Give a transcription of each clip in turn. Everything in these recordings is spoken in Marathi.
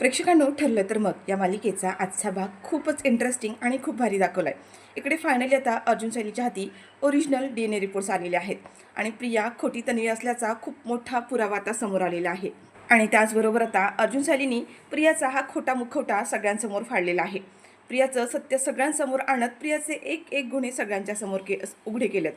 प्रेक्षकांनो, ठरलं तर मग या मालिकेचा आजचा भाग खूपच इंटरेस्टिंग आणि खूप भारी दाखवला आहे. इकडे फायनली आता अर्जुन शैलीच्या हाती ओरिजिनल DNA रिपोर्ट्स आलेले आहेत आणि प्रिया खोटी तन्वी असल्याचा खूप मोठा पुरावा आता समोर आलेला आहे. आणि त्याचबरोबर आता अर्जुन शैलीनी प्रियाचा हा खोटा मुखवटा सगळ्यांसमोर फाडलेला आहे. प्रियाचं सत्य सगळ्यांसमोर आणत प्रियाचे एक एक गुन्हे सगळ्यांच्या समोर उघडे केलेत.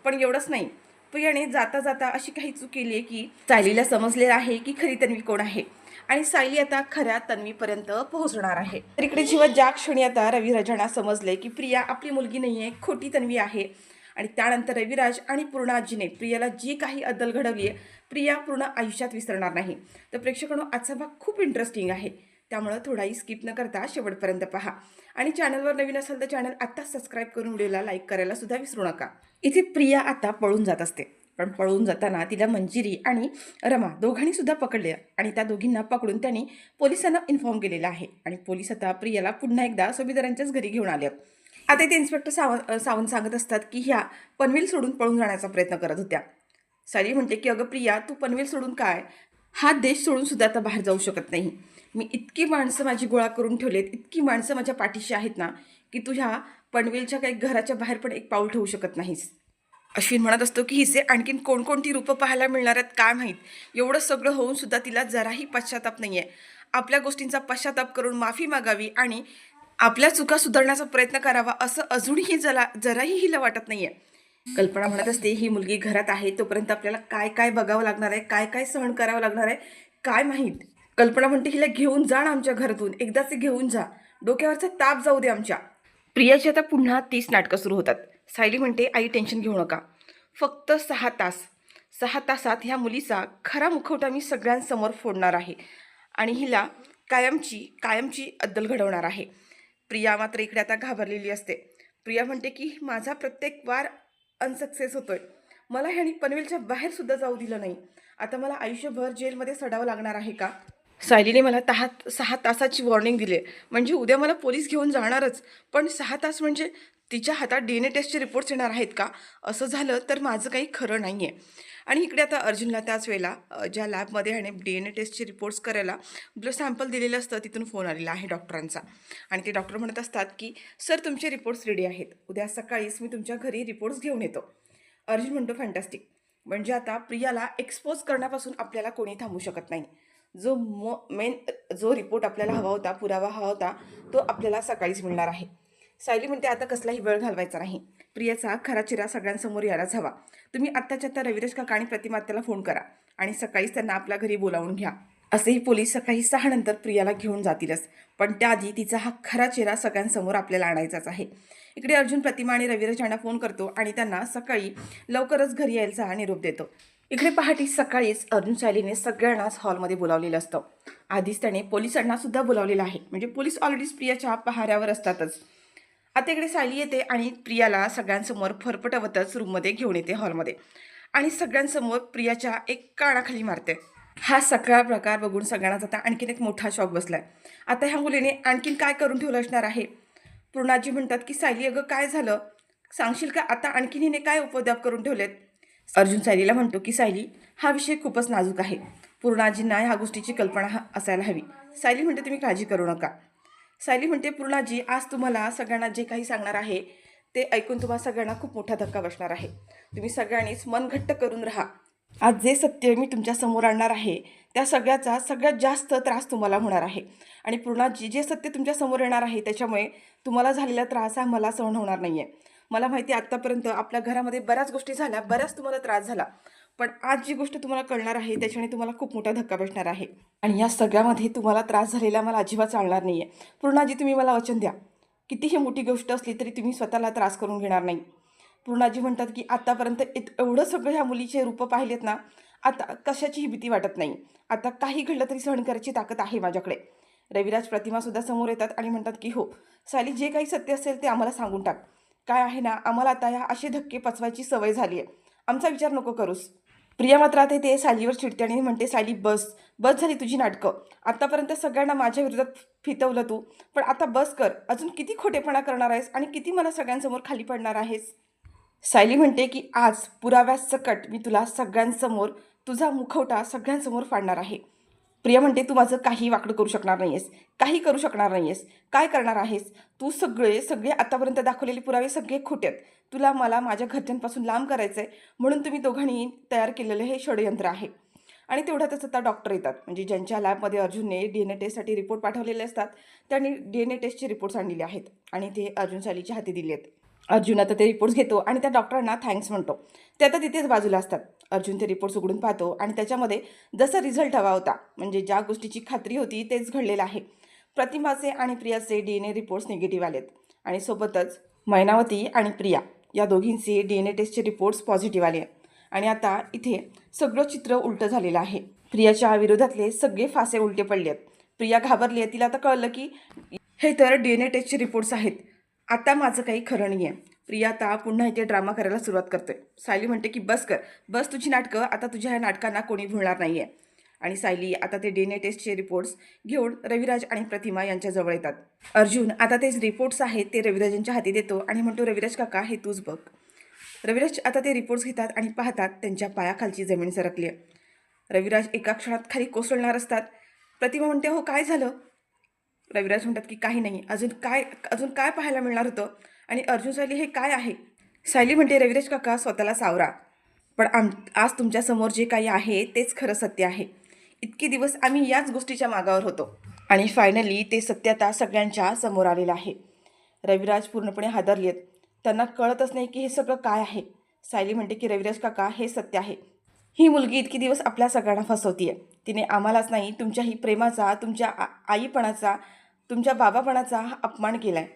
पण एवढंच नाही, प्रियाने जाता जाता अशी काही चूक केली आहे की सायलीला समजलेलं आहे की खरी तन्वी कोण आहे आणि सायली आता खऱ्या तन्वीपर्यंत पोहोचणार आहे. तर इकडे जेव्हा ज्या क्षणी आता रविराजांना समजले की प्रिया आपली मुलगी नाही आहे, खोटी तन्वी आहे, आणि त्यानंतर रविराज आणि पूर्णाजीने प्रियाला जी काही अद्दल घडवली आहे, प्रिया पूर्ण आयुष्यात विसरणार नाही. तर प्रेक्षकांनो, आजचा भाग खूप इंटरेस्टिंग आहे, त्यामुळे थोडाही स्किप न करता शेवटपर्यंत पहा. आणि चॅनलवर नवीन असेल तर चॅनल आत्ताच सबस्क्राईब करून व्हिडिओला लाईक करायला सुद्धा विसरू नका. इथे प्रिया आता पळून जात असते, पण पळून जाताना तिला मंजिरी आणि रमा दोघांनी सुद्धा पकडले आणि त्या दोघींना पकडून त्यांनी पोलिसांना इन्फॉर्म केलेलं आहे. आणि पोलीस आता प्रियाला पुन्हा एकदा सुभेदारांच्याच घरी घेऊन आले. आता ते इन्स्पेक्टर सावंत सांगत असतात की ह्या पनवेल सोडून पळून जाण्याचा प्रयत्न करत होत्या. सायली म्हणते की अगं प्रिया, तू पनवेल सोडून काय, हा देश सोडून सुद्धा आता बाहेर जाऊ शकत नाही. मी इतकी माणसं माझी गोळा करून ठेवलेत, इतकी माणसं माझ्या पाठीशी आहेत ना, की तू ह्या पनवेलच्या काही घराच्या बाहेर पण एक पाऊल ठेवू शकत नाहीस. अश्विन म्हणत असतो की हिचे आणखीन कोणकोणती रूपं पाहायला मिळणार आहेत काय माहीत. एवढं सगळं होऊन सुद्धा तिला जराही पश्चाताप नाही आहे. आपल्या गोष्टींचा पश्चाताप करून माफी मागावी आणि आपल्या चुका सुधारण्याचा प्रयत्न करावा असं अजूनही जराही हिला वाटत नाही आहे. कल्पना म्हणत असते ही मुलगी घरात आहे तोपर्यंत आपल्याला काय काय बघावं लागणार आहे, काय काय सहन करावं लागणार आहे काय माहीत. कल्पना म्हणते हिला घेऊन जा ना आमच्या घरातून, एकदाच घेऊन जा, डोक्यावरचा ताप जाऊ दे आमच्या. प्रियाची आता पुन्हा 30 नाटकं सुरू होतात. सायली म्हणते आई टेन्शन घेऊ नका, फक्त 6 तास, 6 तासात ह्या मुलीचा खरा मुखवटा मी सगळ्यांसमोर फोडणार आहे आणि हिला कायमची अद्दल घडवणार आहे. प्रिया मात्र इकडे आता घाबरलेली असते. प्रिया म्हणते की माझा प्रत्येक वार अनसक्सेस होतोय, मला ह्यानी पनवेलच्या बाहेर सुद्धा जाऊ दिलं नाही, आता मला आयुष्यभर जेलमध्ये सडावं लागणार आहे का. सायलीने मला 6 तासाची वॉर्निंग दिली, म्हणजे उद्या मला पोलीस घेऊन जाणारच, पण 6 तास म्हणजे तिच्या हातात DNA टेस्टचे रिपोर्ट्स येणार आहेत का. असं झालं तर माझं काही खरं नाही आहे. आणि इकडे आता अर्जुनला त्याच वेळेला ज्या लॅबमध्ये ह्याने DNA टेस्टचे रिपोर्ट्स करायला ब्लड सॅम्पल दिलेलं असतं तिथून फोन आलेला आहे डॉक्टरांचा. आणि ते डॉक्टर म्हणत असतात की सर तुमचे रिपोर्ट्स रेडी आहेत, उद्या सकाळीच मी तुमच्या घरी रिपोर्ट्स घेऊन येतो. अर्जुन म्हणतो फॅन्टॅस्टिक, म्हणजे आता प्रियाला एक्सपोज करण्यापासून आपल्याला कोणी थांबू शकत नाही. जो रिपोर्ट आपल्याला हवा होता, पुरावा हवा होता, तो आपल्याला सकाळीच मिळणार आहे. सायली म्हणते आता कसलाही वेळ घालवायचा नाही, प्रियाचा खरा चेहरा सगळ्यांसमोर यायलाच हवा. तुम्ही आत्ताच्या आत्ता रविराज काका आणि प्रतिमा त्याला फोन करा आणि सकाळीच त्यांना आपल्या घरी बोलावून घ्या. असेही पोलीस सकाळी 6 नंतर प्रियाला घेऊन जातीलच, पण त्याआधी तिचा हा खरा चेहरा सगळ्यांसमोर आपल्याला आणायचाच आहे. इकडे अर्जुन प्रतिमा आणि रविराज यांना फोन करतो आणि त्यांना सकाळी लवकरच घरी यायचा निरोप देतो. इकडे पहाटे सकाळीच अर्जुन सायलीने सगळ्यांनाच हॉलमध्ये बोलावलेलं असतं. आधीच त्याने पोलिसांना सुद्धा बोलावलेलं आहे, म्हणजे पोलीस ऑलरेडीच प्रियाच्या पहाऱ्यावर असतातच. आता इकडे सायली येते आणि प्रियाला सगळ्यांसमोर फरफटवतच रूममध्ये घेऊन येते हॉलमध्ये आणि सगळ्यांसमोर प्रियाच्या एक कानाखाली मारते. हा सगळा प्रकार बघून सगळ्यांनाच आता आणखीन एक मोठा शॉक बसलाय. आता ह्या मुलीने आणखीन काय करून ठेवलं असणार आहे. पूर्णाजी म्हणतात की सायली अगं काय झालं, सांगशील का, आता आणखीन हिने काय उपद्व्याप करून ठेवलेत. अर्जुन सायलीला म्हणतो की सायली हा विषय खूपच नाजूक आहे, पूर्णाजींना ह्या गोष्टीची कल्पना असायला हवी. सायली म्हणते तुम्ही काळजी करू नका. सायली म्हणते पूर्णाजी आज तुम्हाला सगळ्यांना जे काही सांगणार आहे ते ऐकून तुम्हाला सगळ्यांना खूप मोठा धक्का बसणार आहे. तुम्ही सगळ्यांनीच मन घट्ट करून राहा. आज जे सत्य मी तुमच्या समोर आणणार आहे त्या सगळ्याचा सगळ्यात जास्त त्रास तुम्हाला होणार आहे. आणि पूर्णाजी जे सत्य तुमच्या समोर येणार आहे त्याच्यामुळे तुम्हाला झालेला त्रास हा मला सहन होणार नाही आहे. मला माहिती आहे आत्तापर्यंत आपल्या घरामध्ये बऱ्याच गोष्टी झाल्या, बऱ्याच तुम्हाला त्रास झाला, पण आज जी गोष्ट तुम्हाला कळणार आहे त्याच्याने तुम्हाला खूप मोठा धक्का बसणार आहे. आणि या सगळ्यामध्ये तुम्हाला त्रास झालेला मला अजिबात चालणार नाही आहे. पूर्णाजी तुम्ही मला वचन द्या, कितीही मोठी गोष्ट असली तरी तुम्ही स्वतःला त्रास करून घेणार नाही. पूर्णाजी म्हणतात की आत्तापर्यंत एवढं सगळं ह्या मुलीचे रूपं पाहिलेत ना, आता कशाचीही भीती वाटत नाही. आता काही घडलं तरी सहन करायची ताकद आहे माझ्याकडे. रविराज प्रतिमासुद्धा समोर येतात आणि म्हणतात की हो सायली, जे काही सत्य असेल ते आम्हाला सांगून टाक. काय आहे ना, आम्हाला आता ह्या असे धक्के पचवायची सवय झाली आहे, आमचा विचार नको करूस. प्रिया मात्र आता ते सायलीवर चिडते आणि म्हणते सायली बस झाली तुझी नाटकं. आत्तापर्यंत सगळ्यांना माझ्या विरोधात फितवलं तू, पण आता बस कर. अजून किती खोटेपणा करणार आहेस आणि किती मला सगळ्यांसमोर खाली पडणार आहेस. सायली म्हणते की आज पुराव्यासकट मी तुला सगळ्यांसमोर तुझा मुखवटा सगळ्यांसमोर फाडणार आहे. प्रिया म्हणते, तू माझं काही वाकडं करू शकणार नाही आहेस, काही करू शकणार नाही आहेस, काय करणार आहेस तू? सगळे सगळे आतापर्यंत दाखवलेले पुरावे सगळे खोटे आहेत. तुला मला माझ्या घरच्यांपासून लांब करायचं आहे, म्हणून तुम्ही दोघांनी तयार केलेलं हे षडयंत्र आहे. आणि तेवढ्यातच आता डॉक्टर येतात, म्हणजे ज्यांच्या लॅबमध्ये अर्जुनने DNA टेस्टसाठी रिपोर्ट पाठवलेले असतात, त्यांनी DNA टेस्टचे रिपोर्ट्स आणलेले आहेत आणि ते अर्जुन सालीच्या हाती दिले आहेत. अर्जुन आता ते रिपोर्ट्स घेतो आणि त्या डॉक्टरांना थँक्स म्हणतो. ते आता तिथेच बाजूला असतात. अर्जुन ते रिपोर्ट्स उघडून पाहतो आणि त्याच्यामध्ये जसा रिझल्ट हवा होता, म्हणजे ज्या गोष्टीची खात्री होती तेच घडलेलं आहे. प्रतिमाचे आणि प्रियाचे DNA रिपोर्ट्स निगेटिव्ह आलेत आणि सोबतच मैनावती आणि प्रिया या दोघींचे DNA टेस्टचे रिपोर्ट्स पॉझिटिव्ह आले आणि आता इथे सगळं चित्र उलटं झालेलं आहे. प्रियाच्या विरोधातले सगळे फासे उलटे पडले आहेत. प्रिया घाबरली आहे. तिला आता कळलं की हे तर DNA टेस्टचे रिपोर्ट्स आहेत. आता माझं काही खरं नाही आहे. प्रिया आता पुन्हा इथे ड्रामा करायला सुरुवात करते. सायली म्हणते की बस कर, बस तुझी नाटकं, आता तुझ्या ह्या नाटकांना कोणी भुलणार नाही आहे. आणि सायली आता ते DNA टेस्टचे रिपोर्ट्स घेऊन रविराज आणि प्रतिमा यांच्याजवळ येतात. अर्जुन आता तेच रिपोर्ट्स आहेत ते रविराजांच्या हाती देतो आणि म्हणतो, रविराज काका हे तूच बघ. रविराज आता ते रिपोर्ट्स घेतात आणि पाहतात त्यांच्या पायाखालची जमीन सरकली आहे. रविराज एका क्षणात खाली कोसळणार असतात. प्रतिमा म्हणते, हो काय झालं? रविराज म्हणतात की काही नाही, अजून काय पाहायला मिळणार होतं? आणि अर्जुन सायली हे काय आहे? सायली म्हणते, रविराज काका स्वतःला सावरा, पण आज तुमच्यासमोर जे काही आहे तेच खरं सत्य आहे. इतके दिवस आम्ही याच गोष्टीच्या मागावर होतो आणि फायनली ते सत्य आता सगळ्यांच्या समोर आलेलं आहे. रविराज पूर्णपणे हादरले आहेत. त्यांना कळतच नाही की हे सगळं काय आहे. सायली म्हणते की रविराज काका हे सत्य आहे. ही मुलगी इतके दिवस आपल्या सगळ्यांना फसवतीये. तिने आम्हालाच नाही, तुमच्याही प्रेमाचा, तुमच्या आईपणाचा, तुमच्या बाबापणाचा हा अपमान केलाय.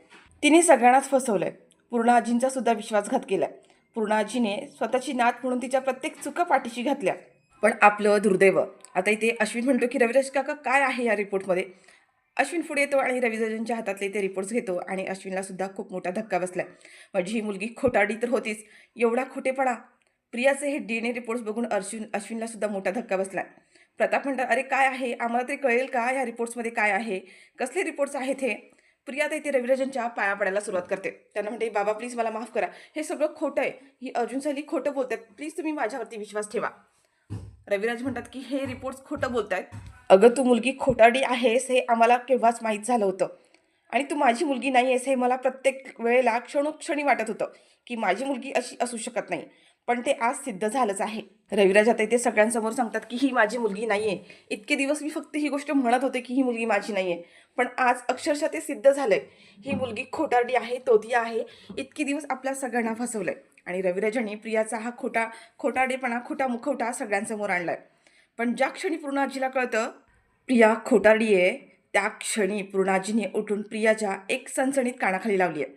तिने सगळ्यांनाच फसवलंय. पूर्णा आजींचा सुद्धा विश्वासघात केलाय. पूर्णा आजीने स्वतःची नात म्हणून तिच्या प्रत्येक चुका पाठीशी घातल्या. पण आपलं दुर्दैव. आता इथे अश्विन म्हणतो की रविराज काका काय आहे या रिपोर्टमध्ये? अश्विन पुढे येतो आणि रविराजांच्या हातातले ते रिपोर्ट्स घेतो आणि अश्विनला सुद्धा खूप मोठा धक्का बसलाय. म्हणजे ही मुलगी खोटारडी तर होतीच, एवढा खोटेपणा. प्रियाचे हे DNA रिपोर्ट्स बघून अश्विनला सुद्धा मोठा धक्का बसलाय. प्रताप म्हणतात, अरे काय आहे, आम्हाला तरी कळेल का ह्या रिपोर्ट्समध्ये काय आहे, कसले रिपोर्ट्स आहेत हे? प्रिया तर इथे रविराजांच्या पाया पडायला सुरुवात करते. त्यांना म्हणते, बाबा प्लीज मला माफ करा, हे सगळं खोटं आहे, ही अर्जुन सायली खोटं बोलतात, प्लीज तुम्ही माझ्यावरती विश्वास ठेवा. रविराज म्हणतात की हे रिपोर्ट्स खोटं बोलतायत. अगं तू मुलगी खोटारडी आहेस हे आम्हाला केव्हाच माहीत झालं होतं आणि तू माझी मुलगी नाही आहेस हे मला प्रत्येक वेळेला क्षणोक्षणी वाटत होतं की माझी मुलगी अशी असू शकत नाही, पण ते आज सिद्ध झालंच आहे. रविराज आता इथे सगळ्यांसमोर सांगतात की ही माझी मुलगी नाही आहे. इतके दिवस मी फक्त ही गोष्ट म्हणत होते की ही मुलगी माझी नाही आहे, पण आज अक्षरशः ते सिद्ध झालंय. ही मुलगी खोटारडी आहे, तोती आहे, इतके दिवस आपल्या सगळ्यांना फसवलंय. आणि रविराजांनी प्रियाचा हा खोटारडेपणा, खोटा मुखवटा सगळ्यांसमोर आणलाय. पण ज्या क्षणी पूर्णाजीला कळतं प्रिया खोटारडी आहे, त्या क्षणी पूर्णाजीने उठून प्रियाच्या एक सणसणीत कानाखाली लावली आहे.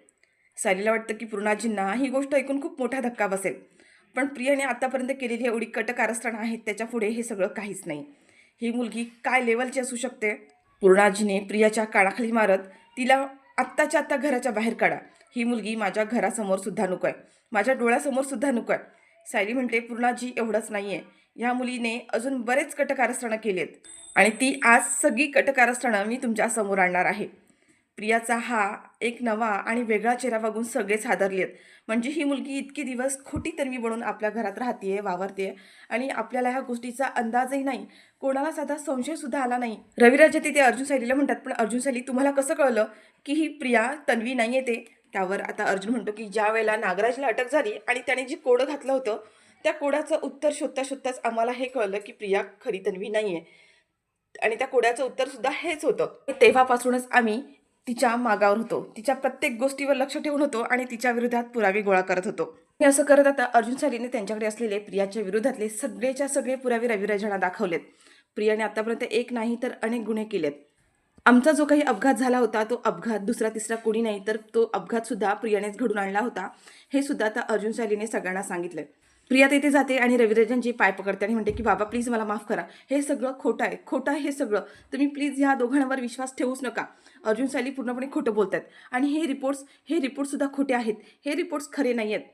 सायलीला वाटतं की पूर्णाजींना ही गोष्ट ऐकून खूप मोठा धक्का बसेल, पण प्रियाने आतापर्यंत केलेली एवढी कारस्थानं आहेत त्याच्या पुढे हे सगळं काहीच नाही. ही मुलगी काय लेवलची असू शकते? पूर्णाजीने प्रियाच्या कानाखाली मारत तिला आत्ताच्या आत्ता घराच्या बाहेर काढा. ही मुलगी माझ्या घरासमोर सुद्धा नको आहे, माझ्या डोळ्यासमोर सुद्धा नको आहे. सायली म्हणते, पूर्णाजी एवढंच नाही आहे, ह्या मुलीने अजून बरेच कारस्थानं केली आहेत आणि ती आज सगळी कारस्थानं मी तुमच्या समोर आणणार आहे. प्रियाचा हा एक नवा आणि वेगळा चेहरा बघून सगळेच हादरले आहेत. म्हणजे ही मुलगी इतके दिवस खोटी तन्वी बनून आपल्या घरात राहतेय, वावरते आणि आपल्याला ह्या गोष्टीचा अंदाजही नाही, कोणाला साधा संशयसुद्धा आला नाही. रविराज तिथे अर्जुन सायलीला म्हणतात, पण अर्जुन सायली तुम्हाला कसं कळलं की ही प्रिया तन्वी नाही आहे ते? त्यावर आता अर्जुन म्हणतो की ज्या वेळेला नागराजला अटक झाली आणि त्याने जी कोडं घातलं होतं त्या कोडाचं उत्तर शोधताच आम्हाला हे कळलं की प्रिया खरी तन्वी नाही आहे आणि त्या कोड्याचं उत्तरसुद्धा हेच होतं. तेव्हापासूनच आम्ही तिच्या मागावर होतो, तिच्या प्रत्येक गोष्टीवर लक्ष ठेवून होतो आणि तिच्या विरोधात पुरावे गोळा करत होतो. हे असं करत आता अर्जुन सायलीने त्यांच्याकडे असलेले प्रियाच्या विरोधातले सगळेच्या सगळे पुरावे रविराजांना दाखवलेत. प्रियाने आतापर्यंत एक नाही तर अनेक गुन्हे केलेत. आमचा जो काही अपघात झाला होता तो अपघात दुसरा तिसरा कोणी नाही तर तो अपघातसुद्धा प्रियानेच घडून आणला होता, हे सुद्धा आता अर्जुन सायलीने सगळ्यांना सांगितलं. प्रिया तिथे जाते आणि रविराजांची पाय पकडते आणि म्हणते की बाबा प्लीज मला माफ करा, हे सगळं खोटं आहे हे सगळं, तुम्ही प्लीज ह्या दोघांवर विश्वास ठेवूच नका. अर्जुन सायली पूर्णपणे खोटं बोलतात आणि हे रिपोर्ट्ससुद्धा खोटे आहेत, हे रिपोर्ट्स खरे नाही आहेत.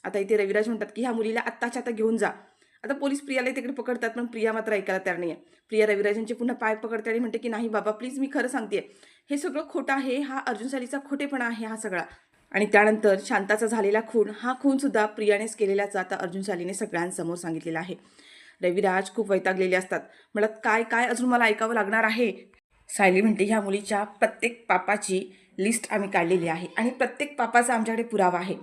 आता इथे रविराज म्हणतात की ह्या मुलीला आत्ताच्या आता घेऊन जा. आता पोलीस प्रियाला तिकडे पकडतात, पण प्रिया मात्र ऐकायला तयार नाही आहे. प्रिया रविराजांचे पुन्हा पाय पकडते आणि म्हणते की नाही बाबा प्लीज मी खरं सांगते, हे सगळं खोटं आहे, हा अर्जुन सायलीचा खोटेपणा आहे हा सगळा. आणि त्यानंतर शांताचा झालेला खून, हा खूनसुद्धा प्रियानेच केलेल्याचा आता अर्जुन सायलीने सगळ्यांसमोर सांगितलेला आहे. रविराज खूप वैतागलेले असतात. म्हणत काय काय अजून मला ऐकावं लागणार आहे. सायली म्हणते ह्या मुलीच्या प्रत्येक पापाची लिस्ट आम्ही काढलेली आहे आणि प्रत्येक पापाचा आमच्याकडे पुरावा आहे.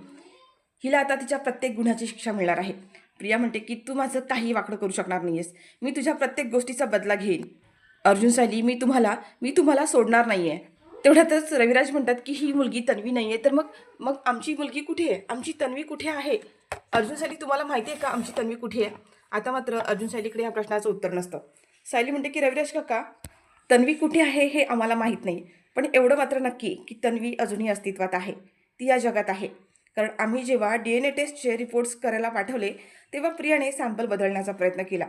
हिला आता तिच्या प्रत्येक गुन्ह्याची शिक्षा मिळणार आहे. प्रिया म्हणते की तू माझं काही वाकडं करू शकणार नाहीयेस. मी तुझ्या प्रत्येक गोष्टीचा बदला घेईन. अर्जुन सायली मी तुम्हाला सोडणार नाही आहे. तेवढ्यातच रविराज म्हणतात की ही मुलगी तन्वी नाही आहे, तर मग मग आमची मुलगी कुठे आहे? आमची तन्वी कुठे आहे? अर्जुन सायली तुम्हाला माहिती आहे का आमची तन्वी कुठे आहे? आता मात्र अर्जुन सायलीकडे या प्रश्नाचं उत्तर नसतं. सायली म्हणते की रविराज काका, तन्वी कुठे आहे हे आम्हाला माहीत नाही, पण एवढं मात्र नक्की की तन्वी अजूनही अस्तित्वात आहे, ती या जगात आहे. कारण आम्ही जेव्हा DNA टेस्टचे रिपोर्ट्स करायला पाठवले तेव्हा प्रियाने सॅम्पल बदलण्याचा प्रयत्न केला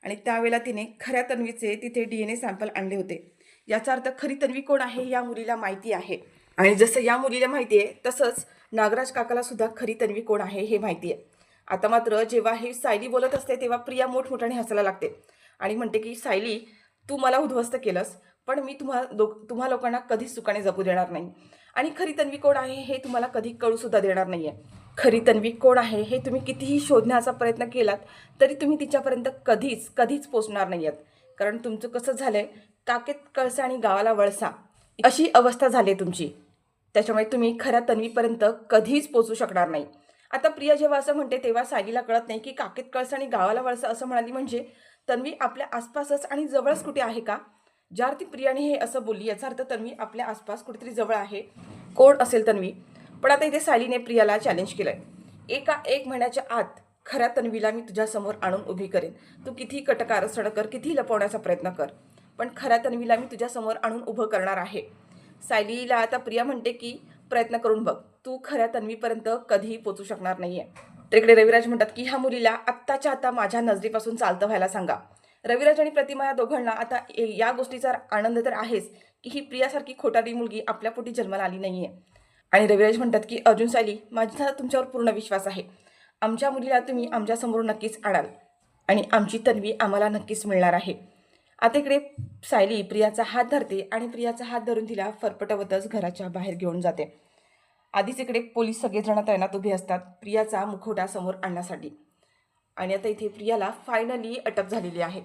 आणि त्यावेळेला तिने खऱ्या तन्वीचे तिथे DNA सॅम्पल आणले होते. याचा अर्थ खरी तन्वी कोण आहे या मुलीला माहिती आहे. आणि जसं या मुलीला माहिती आहे तसंच नागराज काकाला सुद्धा खरी तन्वी कोण आहे हे माहिती आहे. आता मात्र जेव्हा हे सायली बोलत असते तेव्हा प्रिया मोठमोठ्याने हसायला लागते आणि म्हणते की सायली, तू मला उद्ध्वस्त केलंस, पण मी तुम्हा लोकांना कधीच सुखाने जगू देणार नाही. आणि खरी तन्वी कोण आहे हे तुम्हाला कधी कळूसुद्धा देणार नाही आहे. खरी तन्वी कोण आहे हे तुम्ही कितीही शोधण्याचा प्रयत्न केलात तरी तुम्ही तिच्यापर्यंत कधीच पोचणार नाही आहेत. कारण तुमचं कसं झालं आहे, काकेत कळसा आणि गावाला वळसा अशी अवस्था झाली आहे तुमची. त्याच्यामुळे तुम्ही खऱ्या तन्वीपर्यंत कधीच पोचू शकणार नाही. आता प्रिया जेव्हा असं म्हणते तेव्हा सायलीला कळत नाही की काकेत कळसा आणि गावाला वळसा असं म्हणाली म्हणजे तन्वी आपल्या आसपासच आणि जवळच कुठे आहे का? ज्या अर्थी प्रियाने हे असं बोलली याचा अर्थ तन्वी आपल्या आसपास कुठेतरी जवळ आहे. कोण असेल तन्वी? पण आता इथे सायलीने प्रियाला चॅलेंज केलंय. एक महिन्याच्या आत खऱ्या तन्वीला मी तुझ्यासमोर आणून उभी करेन. तू किती कटकारस्थळ कर, किती लपवण्याचा प्रयत्न कर, पण खऱ्या तन्वीला मी तुझ्यासमोर आणून उभं करणार आहे. सायलीला आता प्रिया म्हणते की प्रयत्न करून बघ, तू खऱ्या तन्वीपर्यंत कधीही पोचू शकणार नाहीये. तर इकडे रविराज म्हणतात की ह्या मुलीला आत्ताच्या आता माझ्या नजरेपासून चालतं व्हायला सांगा. रविराज आणि प्रतिमा या दोघांना आता या गोष्टीचा आनंद तर आहेच की ही प्रियासारखी खोटारी मुलगी आपल्या पोटी जन्माला आली नाहीये. आणि रविराज म्हणतात की अर्जुन सायली, माझा तुमच्यावर पूर्ण विश्वास आहे. आमच्या मुलीला तुम्ही आमच्यासमोर नक्कीच आणाल आणि आमची तन्वी आम्हाला नक्कीच मिळणार आहे. आता इकडे सायली प्रियाचा हात धरते आणि प्रियाचा हात धरून तिला फरफटवतच घराच्या बाहेर घेऊन जाते. आधीच इकडे पोलीस सगळेजण तैनात उभे असतात प्रियाचा मुखवटा समोर आणण्यासाठी. आणि आता इथे प्रियाला फायनली अटक झालेली आहे.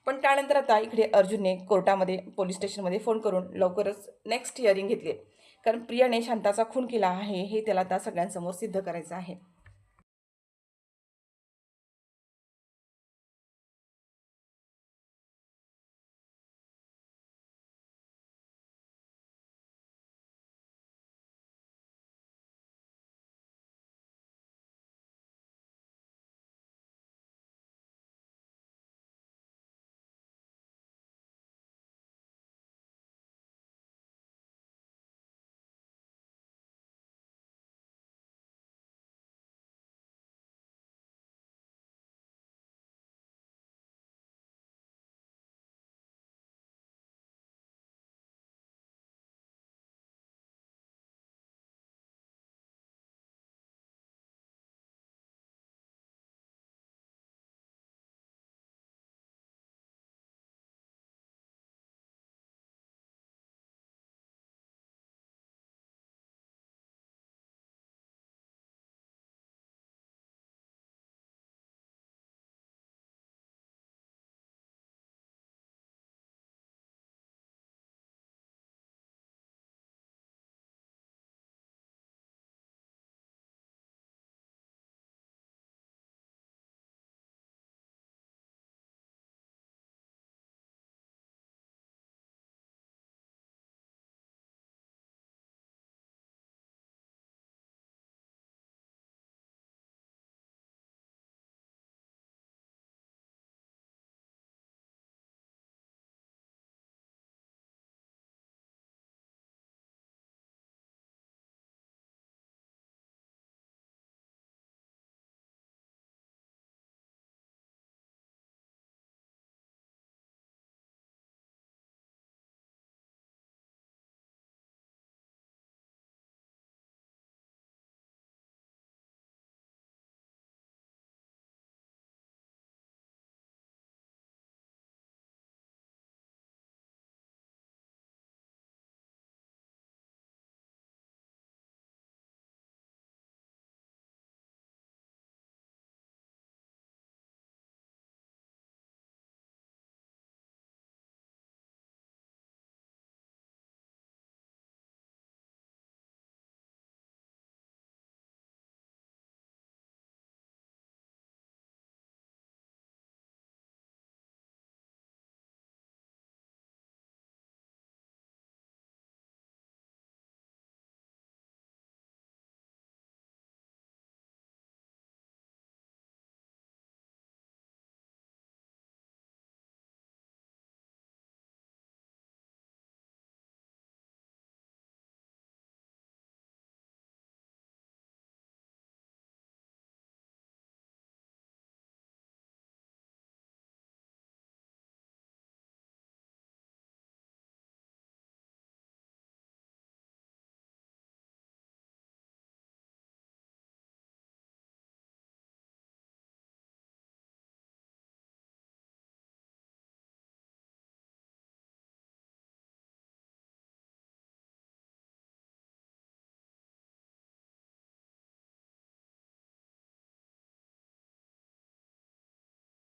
पण त्यानंतर आता इकडे अर्जुनने कोर्टामध्ये पोलीस स्टेशनमध्ये फोन करून लवकरच नेक्स्ट हिअरिंग घेतली, कारण प्रियाने शांताचा खून केला आहे हे त्याला आता सगळ्यांसमोर सिद्ध करायचं आहे.